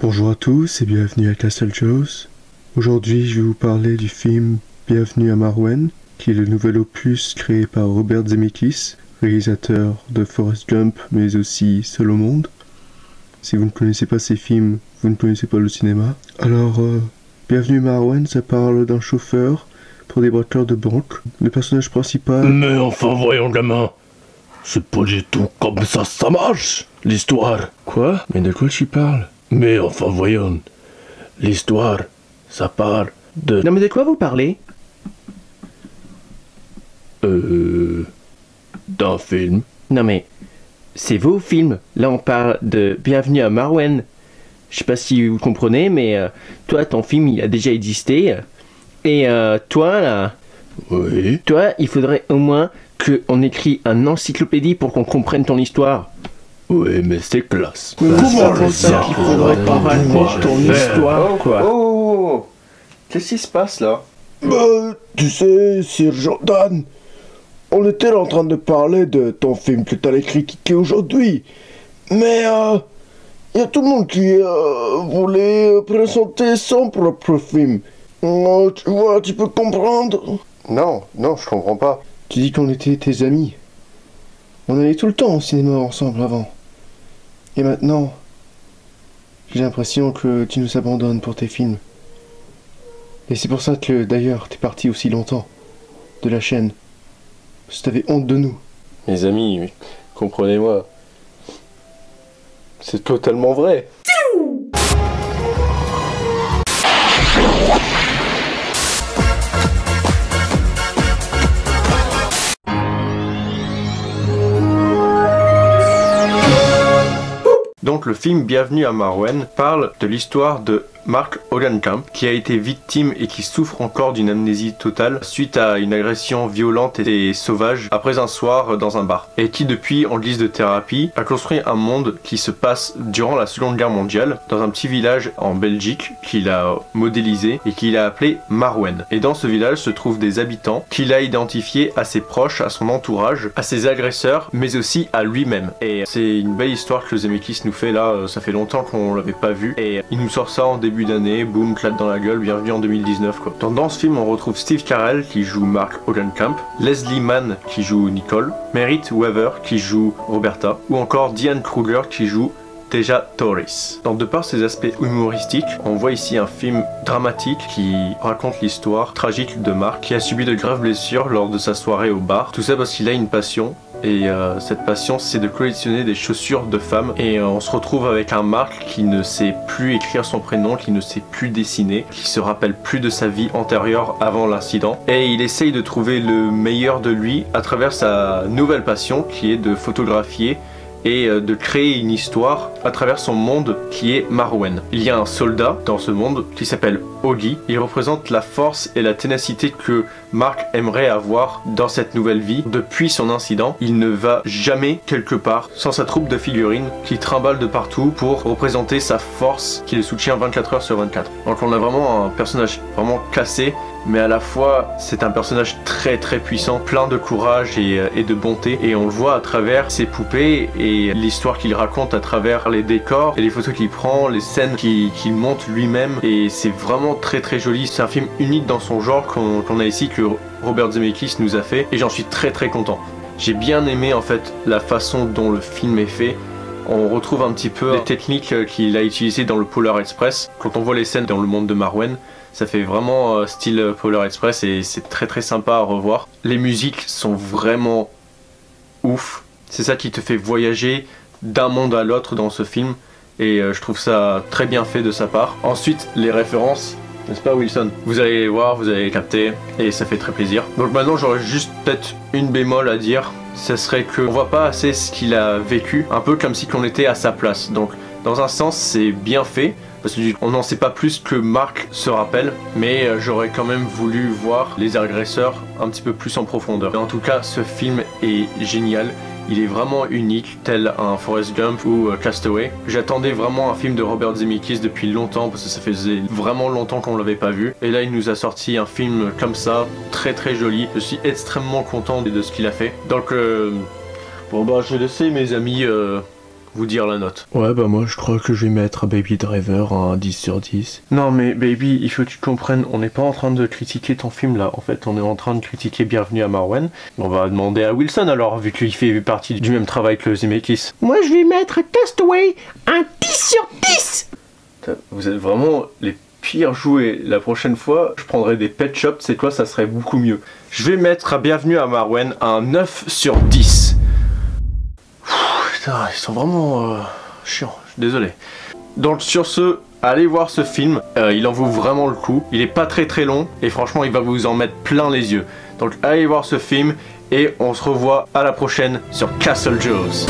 Bonjour à tous et bienvenue à Castle Joe's. Aujourd'hui, je vais vous parler du film Bienvenue à Marwen, qui est le nouvel opus créé par Robert Zemeckis, réalisateur de Forrest Gump, mais aussi Seul au monde. Si vous ne connaissez pas ces films, vous ne connaissez pas le cinéma. Alors, Bienvenue à Marwen, ça parle d'un chauffeur pour des braqueurs de banque. Le personnage principal... Mais enfin, voyons, gamin. C'est pas du tout comme ça marche, l'histoire. Quoi? Mais de quoi tu parles? Mais enfin, voyons. L'histoire, ça part de... Non mais de quoi vous parlez? D'un film. Non mais, c'est vos films. Là on parle de Bienvenue à Marwen. Je sais pas si vous comprenez, mais toi, ton film, il a déjà existé. Et toi, là... Oui. Toi, il faudrait au moins qu'on écrit un encyclopédie pour qu'on comprenne ton histoire. Oui, mais c'est classe. Comment ça qu'il faudrait pas raconter ton histoire, quoi? Oh, qu'est-ce qui se passe là? Bah, tu sais, Sir Jordan, on était en train de parler de ton film que t'allais critiquer aujourd'hui. Mais, y a tout le monde qui voulait présenter son propre film. Tu vois, tu peux comprendre? Non, je comprends pas. Tu dis qu'on était tes amis. On allait tout le temps au cinéma ensemble avant. Et maintenant, j'ai l'impression que tu nous abandonnes pour tes films. Et c'est pour ça que, d'ailleurs, t'es parti aussi longtemps de la chaîne. Parce que t'avais honte de nous. Mes amis, comprenez-moi. C'est totalement vrai. Donc le film Bienvenue à Marwen parle de l'histoire de Mark Hogancamp qui a été victime et qui souffre encore d'une amnésie totale suite à une agression violente et sauvage après un soir dans un bar, et qui depuis, en guise de thérapie, a construit un monde qui se passe durant la Seconde Guerre mondiale dans un petit village en Belgique qu'il a modélisé et qu'il a appelé Marwen. Et dans ce village se trouvent des habitants qu'il a identifiés à ses proches, à son entourage, à ses agresseurs, mais aussi à lui-même. Et c'est une belle histoire que Zemeckis nous fait là, ça fait longtemps qu'on l'avait pas vu, et il nous sort ça en début d'année, boum, claque dans la gueule, bienvenue en 2019 quoi. Dans ce film on retrouve Steve Carell qui joue Mark Hogancamp, Leslie Mann qui joue Nicole, Merritt Wever qui joue Roberta, ou encore Diane Kruger qui joue Teja Torres. De par ses aspects humoristiques, on voit ici un film dramatique qui raconte l'histoire tragique de Mark qui a subi de graves blessures lors de sa soirée au bar. Tout ça parce qu'il a une passion. Et cette passion, c'est de collectionner des chaussures de femmes. Et on se retrouve avec un Mark qui ne sait plus écrire son prénom, qui ne sait plus dessiner, qui se rappelle plus de sa vie antérieure avant l'incident. Et il essaye de trouver le meilleur de lui à travers sa nouvelle passion qui est de photographier et de créer une histoire à travers son monde qui est Marwen. Il y a un soldat dans ce monde qui s'appelle Ogi. Il représente la force et la ténacité que Mark aimerait avoir dans cette nouvelle vie. Depuis son incident, il ne va jamais quelque part sans sa troupe de figurines qui trimballe de partout pour représenter sa force qui le soutient 24 heures sur 24. Donc on a vraiment un personnage vraiment cassé, mais à la fois c'est un personnage très puissant, plein de courage et de bonté, et on le voit à travers ses poupées et l'histoire qu'il raconte à travers les décors et les photos qu'il prend, les scènes qu'il monte lui-même, et c'est vraiment très joli. C'est un film unique dans son genre qu'on a ici, que Robert Zemeckis nous a fait, et j'en suis très content. J'ai bien aimé en fait la façon dont le film est fait. On retrouve un petit peu les techniques qu'il a utilisées dans le Polar Express. Quand on voit les scènes dans le monde de Marwen, ça fait vraiment style Polar Express, et c'est très sympa à revoir. Les musiques sont vraiment ouf. C'est ça qui te fait voyager d'un monde à l'autre dans ce film, et je trouve ça très bien fait de sa part. Ensuite, les références, n'est-ce pas Wilson? Vous allez les voir, vous allez les capter, et ça fait très plaisir. Donc maintenant j'aurais juste peut-être une bémol à dire, ça serait qu'on voit pas assez ce qu'il a vécu, un peu comme si on était à sa place. Donc dans un sens c'est bien fait, parce qu'on n'en sait pas plus que Mark se rappelle, mais j'aurais quand même voulu voir les agresseurs un petit peu plus en profondeur. Mais en tout cas, ce film est génial. Il est vraiment unique, tel un Forrest Gump ou Castaway. J'attendais vraiment un film de Robert Zemeckis depuis longtemps, parce que ça faisait vraiment longtemps qu'on l'avait pas vu. Et là, il nous a sorti un film comme ça, très joli. Je suis extrêmement content de ce qu'il a fait. Donc, bon bah, je vais laisser mes amis vous dire la note. Ouais, bah moi je crois que je vais mettre Baby Driver un 10 sur 10. Non mais Baby, il faut que tu comprennes, on n'est pas en train de critiquer ton film là, en fait on est en train de critiquer Bienvenue à Marwen. On va demander à Wilson alors, vu qu'il fait partie du même travail que Zemeckis. Moi je vais mettre Castaway un 10 sur 10. Vous êtes vraiment les pires jouets. La prochaine fois, je prendrai des Pet Shop, c'est quoi, ça serait beaucoup mieux. Je vais mettre à Bienvenue à Marwen un 9 sur 10. Putain, ils sont vraiment chiants, je suis désolé. Donc sur ce, allez voir ce film, il en vaut vraiment le coup. Il est pas très long et franchement il va vous en mettre plein les yeux. Donc allez voir ce film et on se revoit à la prochaine sur Castle Joes.